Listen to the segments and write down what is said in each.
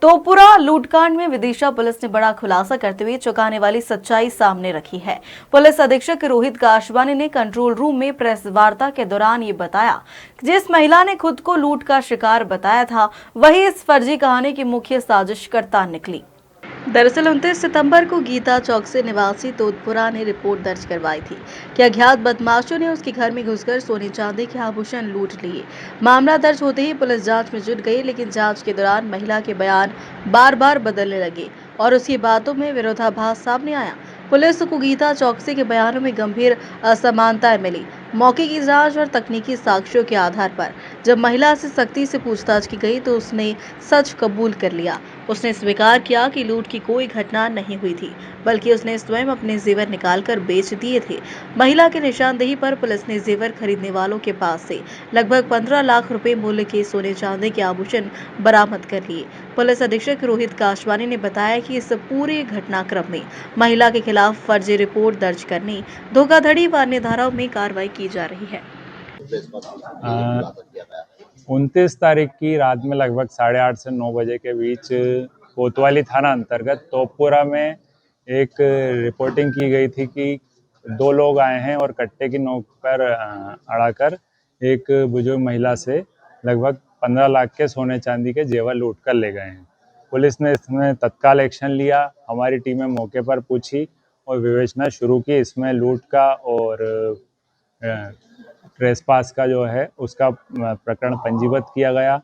तोपुरा लूटकांड में विदिशा पुलिस ने बड़ा खुलासा करते हुए चौंकाने वाली सच्चाई सामने रखी है। पुलिस अधीक्षक रोहित काशवानी ने कंट्रोल रूम में प्रेस वार्ता के दौरान ये बताया कि जिस महिला ने खुद को लूट का शिकार बताया था, वही इस फर्जी कहानी की मुख्य साजिशकर्ता निकली। दरअसल 29 सितंबर को गीता चौक से निवासी तोतपुरा ने रिपोर्ट दर्ज करवाई थी कि अज्ञात बदमाशों ने उसके घर में घुसकर सोने चांदी के आभूषण लूट लिए। मामला दर्ज होते ही पुलिस जांच में जुट गई, लेकिन जांच के दौरान महिला के बयान बार बार बदलने लगे और उसकी बातों में विरोधाभास सामने आया। पुलिस को गीता चौकसी के बयानों में गंभीर असमानताएं मिली। मौके की जांच और तकनीकी साक्ष्यों के आधार पर जब महिला से सख्ती से पूछताछ की गई तो उसने सच कबूल कर लिया। उसने स्वीकार किया कि लूट की कोई घटना नहीं हुई थी, बल्कि उसने स्वयं अपने जेवर निकालकर बेच दिए थे। महिला की निशानदेही पर पुलिस ने जेवर खरीदने वालों के पास से लगभग 15 लाख रुपए मूल्य के सोने चांदी के आभूषण बरामद कर लिए। पुलिस अधीक्षक रोहित काशवानी ने बताया कि इस पूरे घटनाक्रम में महिला के खिलाफ फर्जी रिपोर्ट दर्ज करने, धोखाधड़ी व अन्य धाराओं में कार्रवाई की जा रही है। 29 तारीख की रात में लगभग 8:30 से 9 बजे के बीच कोतवाली थाना अंतर्गत तोपुरा में एक रिपोर्टिंग की गई थी कि दो लोग आए हैं और कट्टे की नोक पर अड़ाकर एक बुजुर्ग महिला से लगभग 15 लाख के सोने चांदी के जेवर लूट कर ले गए हैं। पुलिस ने इसमें तत्काल एक्शन लिया। हमारी टीमें मौके पर पूछी और विवेचना शुरू की। इसमें लूट का और ट्रेसपास का जो है उसका प्रकरण पंजीबद्ध किया गया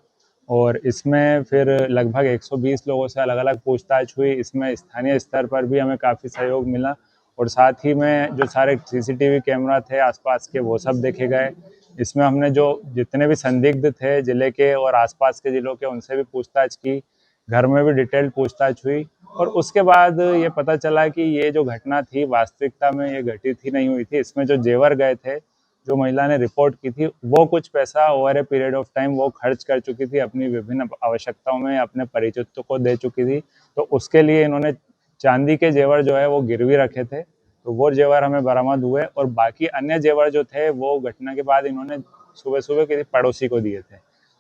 और इसमें फिर लगभग 120 लोगों से अलग अलग पूछताछ हुई। इसमें स्थानीय स्तर पर भी हमें काफ़ी सहयोग मिला और साथ ही में जो सारे सीसीटीवी कैमरा थे आसपास के वो सब देखे गए। इसमें हमने जो जितने भी संदिग्ध थे जिले के और आसपास के जिलों के, उनसे भी पूछताछ की। घर में भी डिटेल्ड पूछताछ हुई और उसके बाद ये पता चला कि ये जो घटना थी वास्तविकता में ये घटित ही नहीं हुई थी। इसमें जो जेवर गए थे, जो महिला ने रिपोर्ट की थी, वो कुछ पैसा over a period of time वो खर्च कर चुकी थी, अपनी विभिन्न आवश्यकताओं में अपने परिचितों को दे चुकी थी। तो उसके लिए इन्होंने चांदी के जेवर जो है वो गिरवी रखे थे, तो वो जेवर हमें बरामद हुए और बाकी अन्य जेवर जो थे वो घटना के बाद इन्होंने सुबह सुबह किसी पड़ोसी को दिए थे।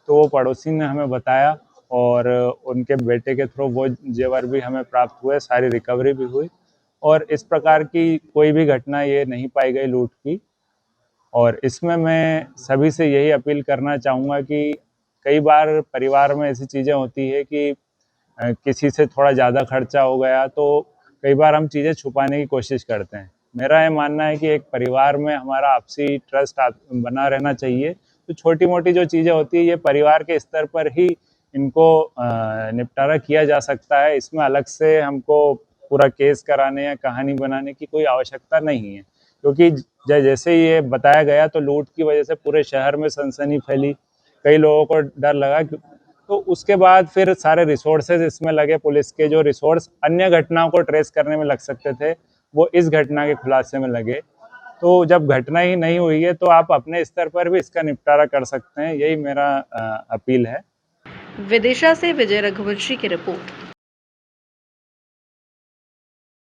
तो वो पड़ोसी ने हमें बताया और उनके बेटे के थ्रू वो जेवर भी हमें प्राप्त हुए, सारी रिकवरी भी हुई और इस प्रकार की कोई भी घटना ये नहीं पाई गई लूट की। और इसमें मैं सभी से यही अपील करना चाहूँगा कि कई बार परिवार में ऐसी चीज़ें होती है कि किसी से थोड़ा ज़्यादा खर्चा हो गया तो कई बार हम चीज़ें छुपाने की कोशिश करते हैं। मेरा ये मानना है कि एक परिवार में हमारा आपसी ट्रस्ट बना रहना चाहिए। तो छोटी मोटी जो चीज़ें होती है ये परिवार के स्तर पर ही इनको निपटारा किया जा सकता है। इसमें अलग से हमको पूरा केस कराने या कहानी बनाने की कोई आवश्यकता नहीं है, क्योंकि जैसे ये बताया गया तो लूट की वजह से पूरे शहर में सनसनी फैली, कई लोगों को डर लगा। तो उसके बाद फिर सारे रिसोर्सेज इसमें लगे, पुलिस के जो रिसोर्स अन्य घटनाओं को ट्रेस करने में लग सकते थे वो इस घटना के खुलासे में लगे। तो जब घटना ही नहीं हुई है तो आप अपने स्तर पर भी इसका निपटारा कर सकते हैं, यही मेरा अपील है। विदिशा से विजय रघुवंशी की रिपोर्ट।